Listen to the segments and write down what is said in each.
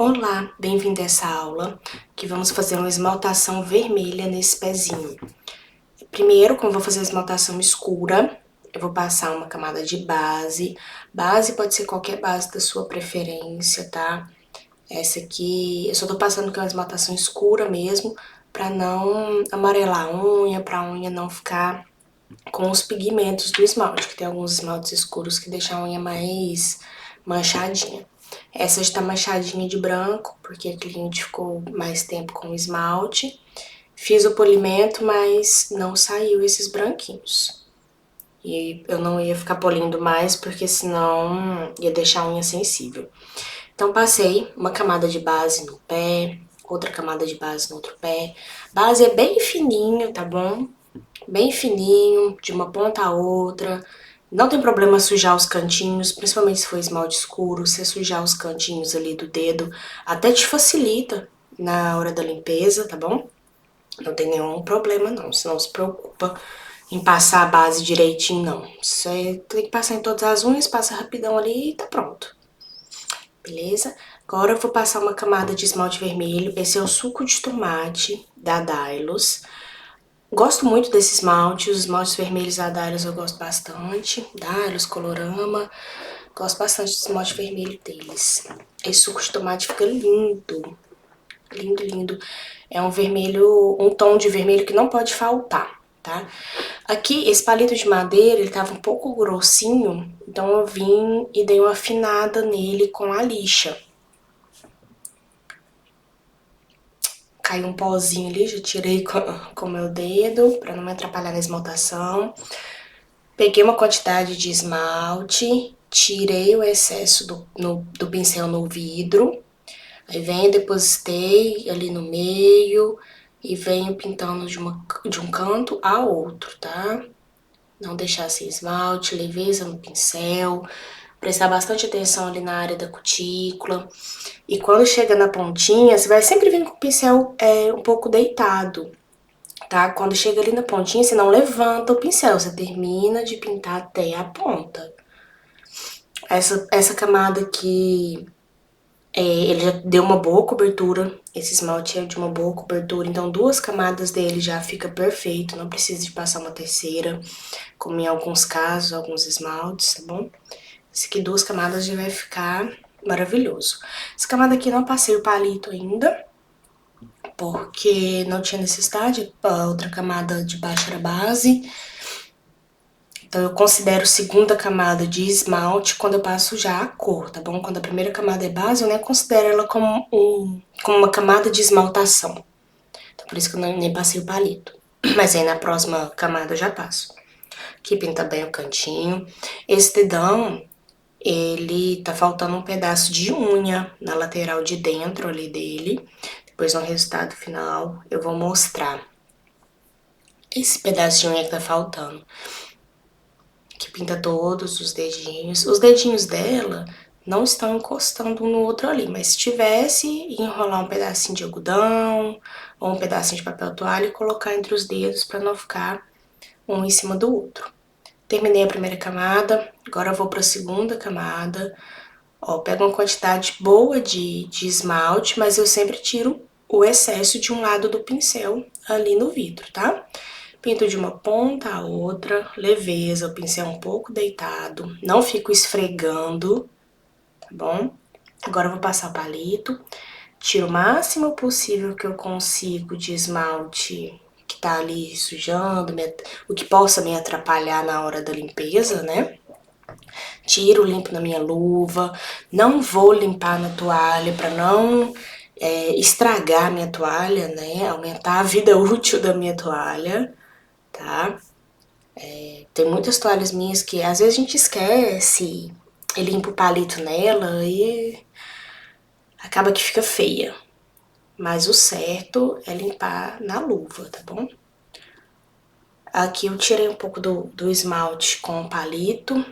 Olá, bem-vindo a essa aula, que vamos fazer uma esmaltação vermelha nesse pezinho. Primeiro, como eu vou fazer a esmaltação escura, eu vou passar uma camada de base. Base pode ser qualquer base da sua preferência, tá? Essa aqui, eu só tô passando que é uma esmaltação escura mesmo, pra não amarelar a unha, pra unha não ficar com os pigmentos do esmalte, que tem alguns esmaltes escuros que deixam a unha mais manchadinha. Essa está manchadinha de branco, porque a cliente ficou mais tempo com o esmalte. Fiz o polimento, mas não saiu esses branquinhos. E eu não ia ficar polindo mais, porque senão ia deixar a unha sensível. Então passei uma camada de base no pé, outra camada de base no outro pé. Base é bem fininho, tá bom? Bem fininho, de uma ponta a outra. Não tem problema sujar os cantinhos, principalmente se for esmalte escuro, você sujar os cantinhos ali do dedo, até te facilita na hora da limpeza, tá bom? Não tem nenhum problema não, você não se preocupa em passar a base direitinho não. Você tem que passar em todas as unhas, passa rapidão ali e tá pronto. Beleza? Agora eu vou passar uma camada de esmalte vermelho, esse é o suco de tomate da Dylos. Gosto muito desse esmalte, os esmaltes vermelhos da Dylos eu gosto bastante. Dylos, Colorama, gosto bastante do esmalte vermelho deles. Esse suco de tomate fica lindo, lindo, lindo. É um vermelho, um tom de vermelho que não pode faltar, tá? Aqui, esse palito de madeira, ele tava um pouco grossinho, então eu vim e dei uma afinada nele com a lixa. Caiu um pozinho ali, já tirei com o meu dedo, pra não me atrapalhar na esmaltação. Peguei uma quantidade de esmalte, tirei o excesso do pincel no vidro. Aí venho, depositei ali no meio e venho pintando de um canto a outro, tá? Não deixar sem esmalte, leveza no pincel, prestar bastante atenção ali na área da cutícula. E quando chega na pontinha, você vai sempre vir com o pincel um pouco deitado, tá? Quando chega ali na pontinha, você não levanta o pincel, você termina de pintar até a ponta. Essa camada aqui, ele já deu uma boa cobertura, esse esmalte é de uma boa cobertura, então 2 camadas dele já fica perfeito, não precisa de passar uma terceira, como em alguns casos, alguns esmaltes, tá bom? Esse aqui 2 camadas já vai ficar maravilhoso. Essa camada aqui não passei o palito ainda, porque não tinha necessidade, a outra camada de baixo era base. Então eu considero segunda camada de esmalte quando eu passo já a cor, tá bom? Quando a primeira camada é base, eu nem considero ela como uma camada de esmaltação. Então por isso que eu nem passei o palito. Mas aí na próxima camada eu já passo. Aqui pinta bem o cantinho. Esse dedão, ele tá faltando um pedaço de unha na lateral de dentro ali dele. Depois no resultado final eu vou mostrar esse pedacinho aí que tá faltando. Que pinta todos os dedinhos. Os dedinhos dela não estão encostando um no outro ali, mas se tivesse, ia enrolar um pedacinho de algodão ou um pedacinho de papel toalha e colocar entre os dedos pra não ficar um em cima do outro. Terminei a primeira camada, agora eu vou pra segunda camada. Ó, pego uma quantidade boa de esmalte, mas eu sempre tiro o excesso de um lado do pincel ali no vidro, tá? Pinto de uma ponta a outra, leveza, o pincel um pouco deitado, não fico esfregando, tá bom? Agora eu vou passar o palito, tiro o máximo possível que eu consigo de esmalte que tá ali sujando, o que possa me atrapalhar na hora da limpeza, né? Tiro, limpo na minha luva, não vou limpar na toalha pra não estragar a minha toalha, né? Aumentar a vida útil da minha toalha, tá? Tem muitas toalhas minhas que às vezes a gente esquece e limpa o palito nela e acaba que fica feia. Mas o certo é limpar na luva, tá bom? Aqui eu tirei um pouco do esmalte com o palito.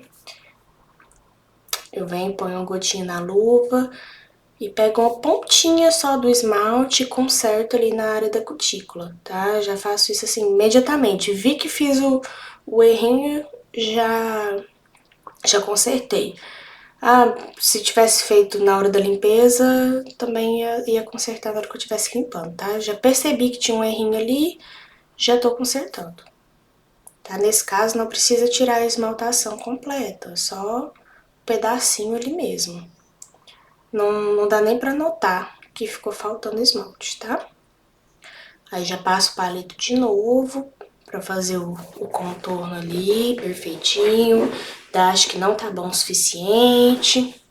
Eu venho, ponho uma gotinha na luva e pego uma pontinha só do esmalte e conserto ali na área da cutícula, tá? Já faço isso assim imediatamente. Vi que fiz o errinho, já consertei. Ah, se tivesse feito na hora da limpeza, também ia consertar na hora que eu estivesse limpando, tá? Já percebi que tinha um errinho ali, já tô consertando. Tá? Nesse caso, não precisa tirar a esmaltação completa, só um pedacinho ali mesmo. Não dá nem pra notar que ficou faltando esmalte, tá? Aí já passo o palito de novo pra fazer o contorno ali, perfeitinho. Acho que não tá bom o suficiente.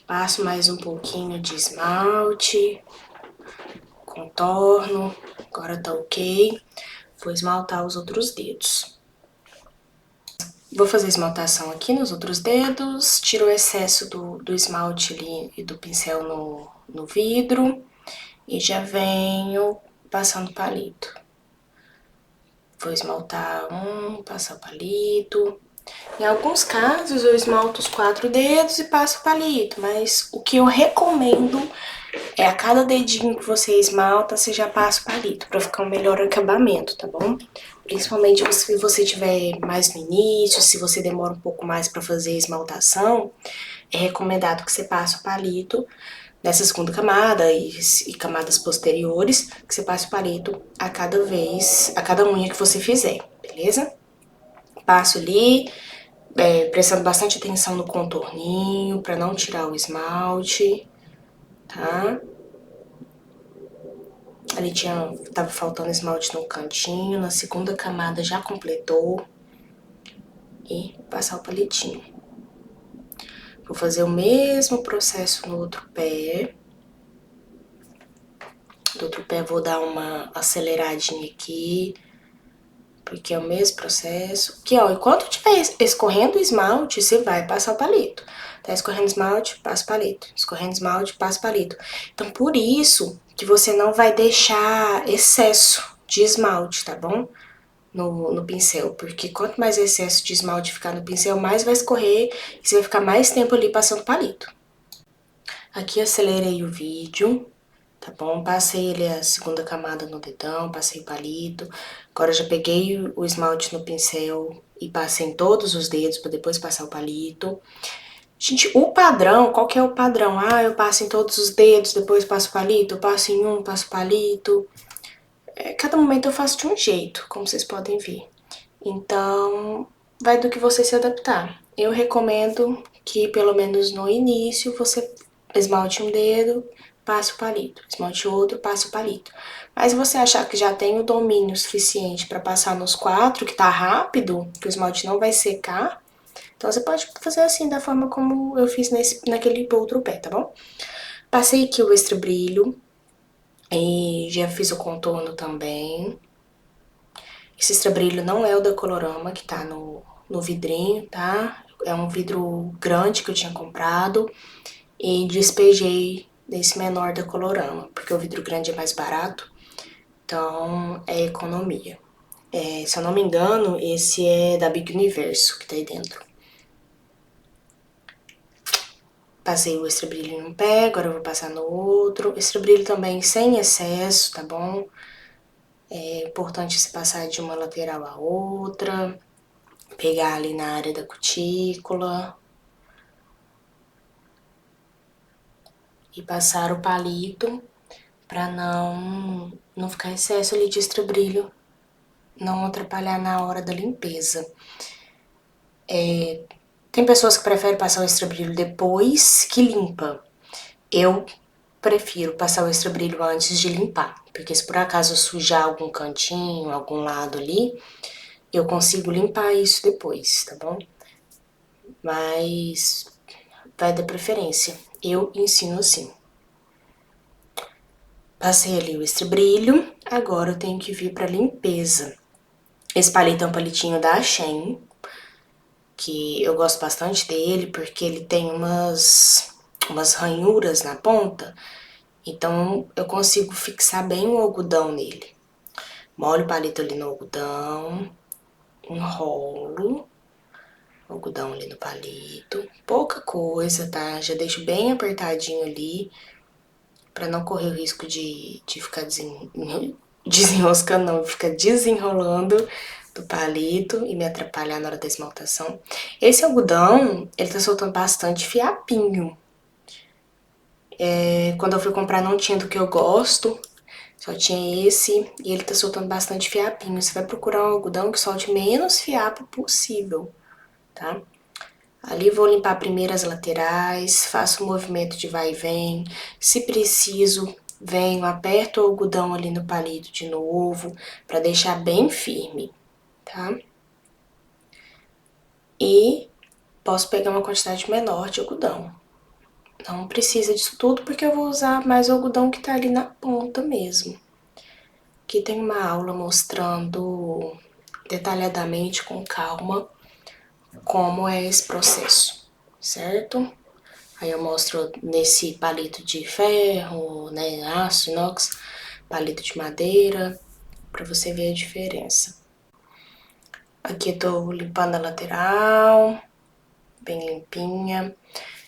Passo mais um pouquinho de esmalte. Contorno. Agora tá ok. Vou esmaltar os outros dedos. Vou fazer esmaltação aqui nos outros dedos. Tiro o excesso do esmalte ali e do pincel no vidro. E já venho passando palito. Vou esmaltar passar o palito. Em alguns casos eu esmalto os 4 dedos e passo o palito, mas o que eu recomendo é a cada dedinho que você esmalta, você já passa o palito, pra ficar um melhor acabamento, tá bom? Principalmente se você tiver mais no início, se você demora um pouco mais pra fazer a esmaltação, é recomendado que você passe o palito nessa segunda camada e camadas posteriores, que você passe o palito a cada vez, a cada unha que você fizer, beleza? Passo ali, prestando bastante atenção no contorninho, pra não tirar o esmalte, tá? Ali tava faltando esmalte no cantinho, na segunda camada já completou. E passar o palitinho. Vou fazer o mesmo processo no outro pé. Do outro pé vou dar uma aceleradinha aqui, porque é o mesmo processo. Aqui, ó, enquanto tiver escorrendo o esmalte, você vai passar o palito. Tá escorrendo esmalte, passa o palito. Escorrendo esmalte, passa o palito. Então, por isso que você não vai deixar excesso de esmalte, tá bom? No pincel, porque quanto mais excesso de esmalte ficar no pincel, mais vai escorrer e você vai ficar mais tempo ali passando palito. Aqui acelerei o vídeo, tá bom? Passei ele a segunda camada no dedão, passei palito. Agora já peguei o esmalte no pincel e passei em todos os dedos para depois passar o palito. Gente, o padrão, qual que é o padrão? Ah, eu passo em todos os dedos, depois passo palito, eu passo em um, passo palito. Cada momento eu faço de um jeito, como vocês podem ver. Então, vai do que você se adaptar. Eu recomendo que, pelo menos no início, você esmalte um dedo, passe o palito. Esmalte outro, passe o palito. Mas se você achar que já tem o domínio suficiente para passar nos 4, que tá rápido, que o esmalte não vai secar, então você pode fazer assim, da forma como eu fiz naquele outro pé, tá bom? Passei aqui o extra brilho e já fiz o contorno também. Esse extra brilho não é o da Colorama, que tá no vidrinho, tá? É um vidro grande que eu tinha comprado e despejei desse menor da Colorama, porque o vidro grande é mais barato, então é economia. Se eu não me engano, esse é da Big Universo que tá aí dentro. Passei o extra brilho em um pé, agora eu vou passar no outro. Extra brilho também sem excesso, tá bom? É importante se passar de uma lateral a outra. Pegar ali na área da cutícula. E passar o palito pra não ficar excesso ali de extra brilho, não atrapalhar na hora da limpeza. Tem pessoas que preferem passar o extra brilho depois que limpa. Eu prefiro passar o extra brilho antes de limpar, porque se por acaso sujar algum cantinho, algum lado ali, eu consigo limpar isso depois, tá bom? Mas vai da preferência. Eu ensino assim. Passei ali o extra brilho, agora eu tenho que vir pra limpeza. Esse palito é um palitinho da Shein, que eu gosto bastante dele, porque ele tem umas ranhuras na ponta, então eu consigo fixar bem o algodão nele. Molho o palito ali no algodão, enrolo o algodão ali no palito, pouca coisa, tá? Já deixo bem apertadinho ali, pra não correr o risco de ficar desenroscando, não, ficar desenrolando do palito e me atrapalhar na hora da esmaltação. Esse algodão, ele tá soltando bastante fiapinho. Quando eu fui comprar não tinha do que eu gosto, só tinha esse e ele tá soltando bastante fiapinho. Você vai procurar um algodão que solte menos fiapo possível, tá? Ali vou limpar primeiro as laterais, faço um movimento de vai e vem. Se preciso, venho, aperto o algodão ali no palito de novo, pra deixar bem firme, tá? E posso pegar uma quantidade menor de algodão. Não precisa disso tudo, porque eu vou usar mais o algodão que tá ali na ponta mesmo. Aqui tem uma aula mostrando detalhadamente, com calma, como é esse processo, certo? Aí eu mostro nesse palito de ferro, né, aço, inox, palito de madeira, pra você ver a diferença. Aqui eu tô limpando a lateral, bem limpinha.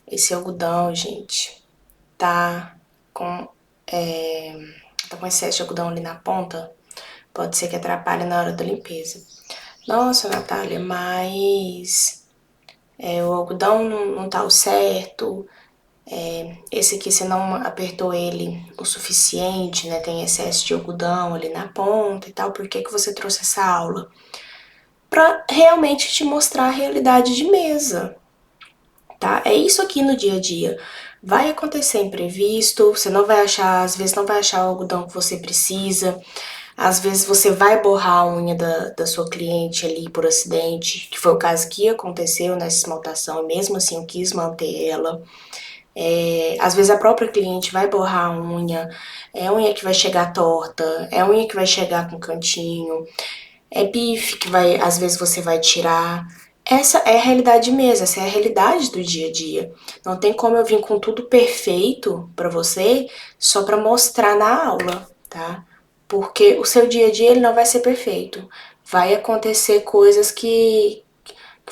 Esse algodão, gente, tá com excesso de algodão ali na ponta, pode ser que atrapalhe na hora da limpeza. Nossa, Natália, mas o algodão não tá o certo, esse aqui você não apertou ele o suficiente, né? Tem excesso de algodão ali na ponta e tal. Por que que você trouxe essa aula? Pra realmente te mostrar a realidade de mesa, tá? É isso aqui no dia a dia. Vai acontecer imprevisto, você não vai achar, às vezes não vai achar o algodão que você precisa, às vezes você vai borrar a unha da sua cliente ali por acidente, que foi o caso que aconteceu nessa esmaltação, e mesmo assim eu quis manter ela. Às vezes a própria cliente vai borrar a unha, é unha que vai chegar torta, é unha que vai chegar com cantinho, é bife que vai, às vezes você vai tirar. Essa é a realidade mesmo, essa é a realidade do dia a dia. Não tem como eu vir com tudo perfeito pra você só pra mostrar na aula, tá? Porque o seu dia a dia ele não vai ser perfeito. Vai acontecer coisas que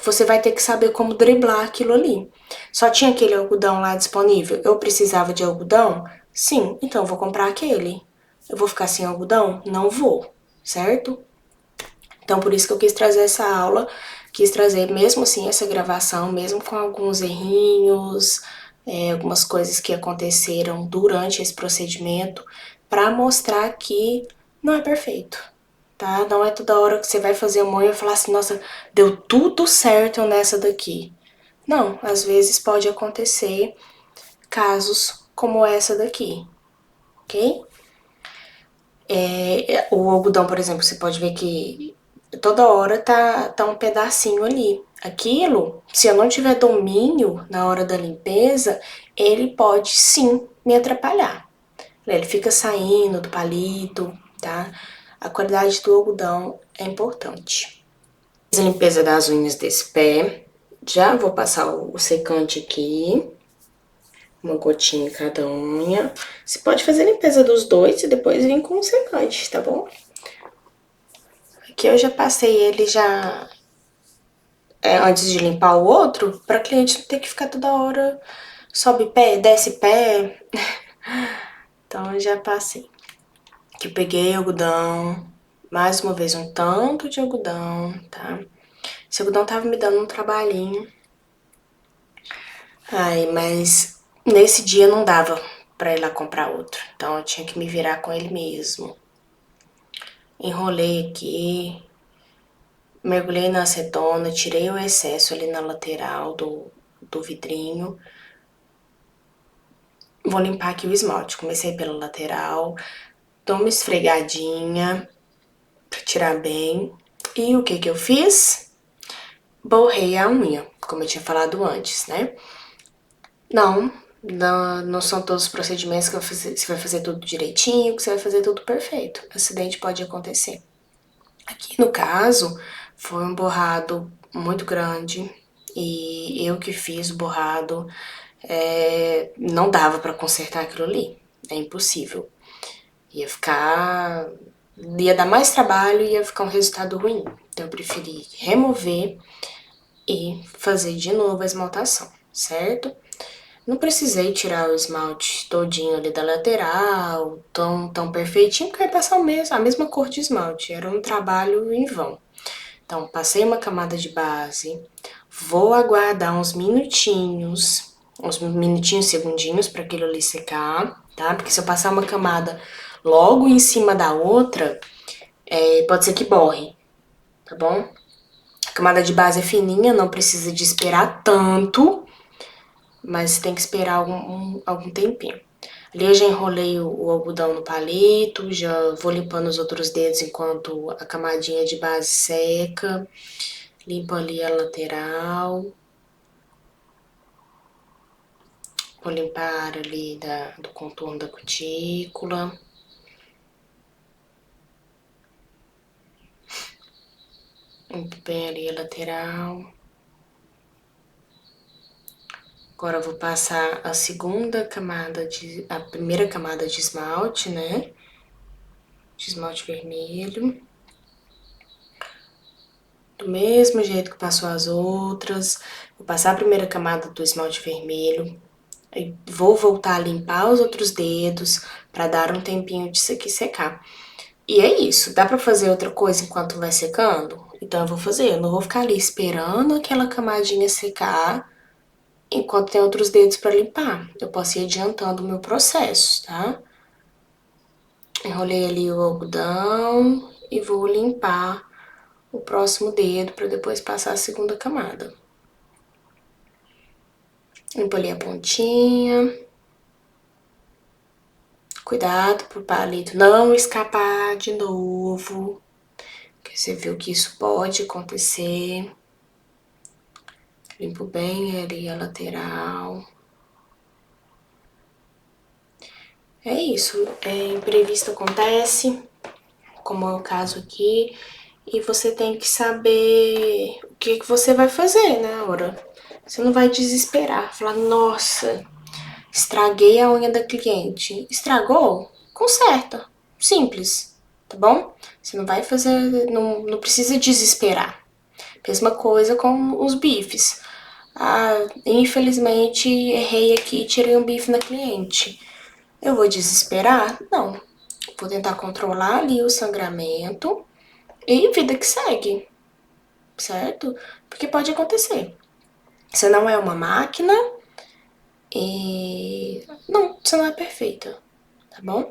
você vai ter que saber como driblar aquilo ali. Só tinha aquele algodão lá disponível. Eu precisava de algodão? Sim, então eu vou comprar aquele. Eu vou ficar sem algodão? Não vou, certo? Então por isso que eu quis trazer essa aula, quis trazer mesmo assim essa gravação, mesmo com alguns errinhos, algumas coisas que aconteceram durante esse procedimento, para mostrar que não é perfeito, tá? Não é toda hora que você vai fazer uma unha e falar assim, nossa, deu tudo certo nessa daqui. Não, às vezes pode acontecer casos como essa daqui, ok? O algodão, por exemplo, você pode ver que toda hora tá um pedacinho ali. Aquilo, se eu não tiver domínio na hora da limpeza, ele pode sim me atrapalhar. Ele fica saindo do palito, tá? A qualidade do algodão é importante. Fiz a limpeza das unhas desse pé. Já vou passar o secante aqui. Uma gotinha em cada unha. Você pode fazer a limpeza dos dois e depois vir com o secante, tá bom? Aqui eu já passei ele já antes de limpar o outro, pra cliente não ter que ficar toda hora sobe pé, desce pé. Então eu já passei. Aqui eu peguei algodão, mais uma vez um tanto de algodão, tá? Esse algodão tava me dando um trabalhinho. Ai, mas nesse dia não dava pra ir lá comprar outro. Então eu tinha que me virar com ele mesmo. Enrolei aqui, mergulhei na acetona, tirei o excesso ali na lateral do vidrinho. Vou limpar aqui o esmalte. Comecei pela lateral, dou uma esfregadinha pra tirar bem. E o que que eu fiz? Borrei a unha, como eu tinha falado antes, né? Não são todos os procedimentos que você vai fazer tudo direitinho, que você vai fazer tudo perfeito. Acidente pode acontecer. Aqui no caso, foi um borrado muito grande e eu que fiz o borrado, não dava pra consertar aquilo ali, é impossível. Ia dar mais trabalho e ia ficar um resultado ruim. Então eu preferi remover e fazer de novo a esmaltação, certo? Não precisei tirar o esmalte todinho ali da lateral, tão perfeitinho, porque eu ia passar a mesma cor de esmalte. Era um trabalho em vão. Então, passei uma camada de base, vou aguardar uns minutinhos, segundinhos, para aquilo ali secar, tá? Porque se eu passar uma camada logo em cima da outra, pode ser que borre, tá bom? A camada de base é fininha, não precisa de esperar tanto, mas tem que esperar algum tempinho. Ali eu já enrolei o algodão no palito, já vou limpando os outros dedos enquanto a camadinha de base seca. Limpo ali a lateral. Vou limpar ali do contorno da cutícula. Limpo bem ali a lateral. Agora eu vou passar a primeira camada de esmalte, né? De esmalte vermelho. Do mesmo jeito que passou as outras. Vou passar a primeira camada do esmalte vermelho. Aí vou voltar a limpar os outros dedos para dar um tempinho disso aqui secar. E é isso. Dá pra fazer outra coisa enquanto vai secando? Então eu vou fazer. Eu não vou ficar ali esperando aquela camadinha secar enquanto tem outros dedos pra limpar. Eu posso ir adiantando o meu processo, tá? Enrolei ali o algodão e vou limpar o próximo dedo pra depois passar a segunda camada. Limpo ali a pontinha. Cuidado pro palito não escapar de novo. Porque você viu que isso pode acontecer. Limpo bem ali a lateral. É isso. Imprevisto acontece, como é o caso aqui. E você tem que saber o que você vai fazer na hora. Você não vai desesperar. Falar, nossa, estraguei a unha da cliente. Estragou? Conserta. Simples, tá bom? Você não vai fazer, não precisa desesperar. Mesma coisa com os bifes. Ah, infelizmente errei aqui e tirei um bife na cliente. Eu vou desesperar? Não. Vou tentar controlar ali o sangramento e vida que segue, certo? Porque pode acontecer. Você não é uma máquina e não, você não é perfeita, tá bom?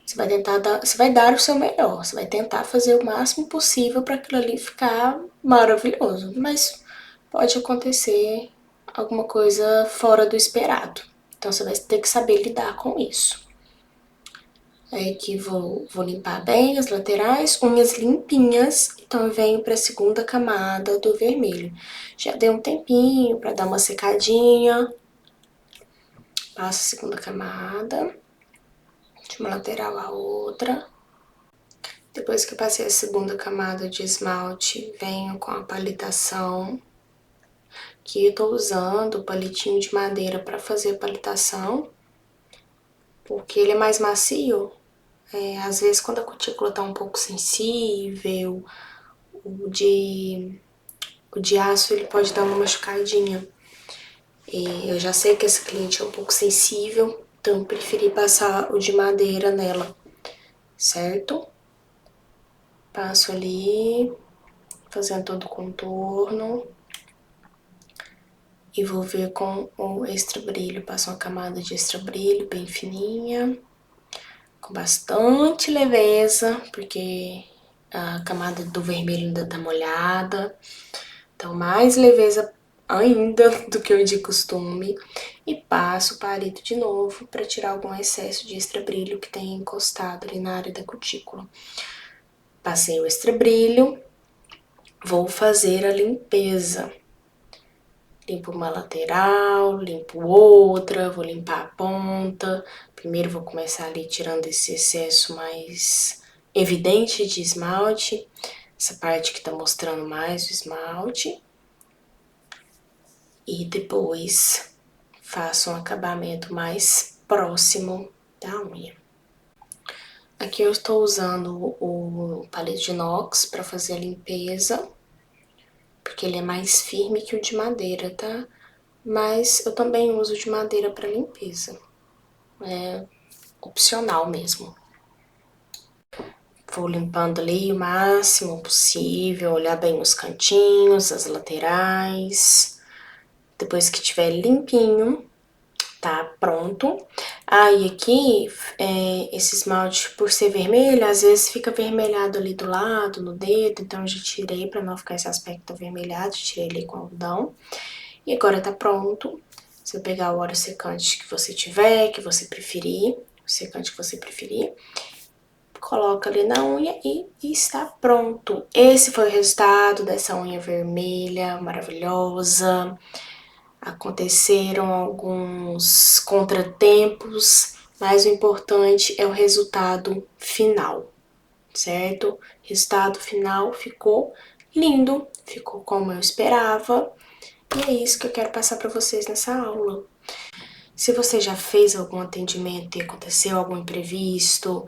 Você vai dar o seu melhor, você vai tentar fazer o máximo possível para aquilo ali ficar maravilhoso, mas pode acontecer alguma coisa fora do esperado. Então você vai ter que saber lidar com isso. Aí aqui vou limpar bem as laterais, unhas limpinhas, então eu venho para a segunda camada do vermelho. Já dei um tempinho para dar uma secadinha. Passo a segunda camada, de uma lateral à outra. Depois que eu passei a segunda camada de esmalte, venho com a palitação, que eu tô usando o palitinho de madeira para fazer a palitação, porque ele é mais macio. Às vezes quando a cutícula tá um pouco sensível, o de aço ele pode dar uma machucadinha. E eu já sei que essa cliente é um pouco sensível, então eu preferi passar o de madeira nela, certo? Passo ali, fazendo todo o contorno. E vou ver com o extra brilho. Passo uma camada de extra brilho bem fininha, com bastante leveza, porque a camada do vermelho ainda tá molhada. Então, mais leveza ainda do que o de costume. E passo o palito de novo para tirar algum excesso de extra brilho que tenha encostado ali na área da cutícula. Passei o extra brilho, vou fazer a limpeza. Limpo uma lateral, limpo outra, vou limpar a ponta. Primeiro vou começar ali tirando esse excesso mais evidente de esmalte. Essa parte que tá mostrando mais o esmalte. E depois faço um acabamento mais próximo da unha. Aqui eu estou usando o palito de inox para fazer a limpeza, porque ele é mais firme que o de madeira, tá? Mas eu também uso de madeira para limpeza. É opcional mesmo. vou limpando ali o máximo possível, olhar bem os cantinhos, as laterais. Depois que tiver limpinho, tá pronto. Aí aqui, esse esmalte, por ser vermelho, às vezes fica avermelhado ali do lado, no dedo, então eu já tirei pra não ficar esse aspecto avermelhado, tirei ali com algodão. E agora tá pronto. Você pegar o óleo secante que você tiver, que você preferir, o secante que você preferir, coloca ali na unha e está pronto. Esse foi o resultado dessa unha vermelha, maravilhosa. Aconteceram alguns contratempos, mas o importante é o resultado final, certo? O resultado final ficou lindo, ficou como eu esperava. E é isso que eu quero passar para vocês nessa aula. Se você já fez algum atendimento e aconteceu algum imprevisto,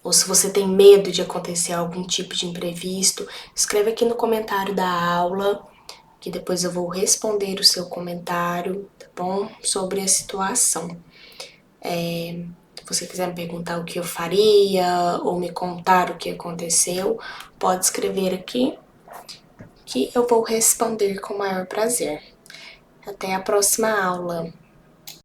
ou se você tem medo de acontecer algum tipo de imprevisto, escreve aqui no comentário da aula, que depois eu vou responder o seu comentário, tá bom? Sobre a situação. Se você quiser me perguntar o que eu faria, ou me contar o que aconteceu, pode escrever aqui, que eu vou responder com o maior prazer. Até a próxima aula.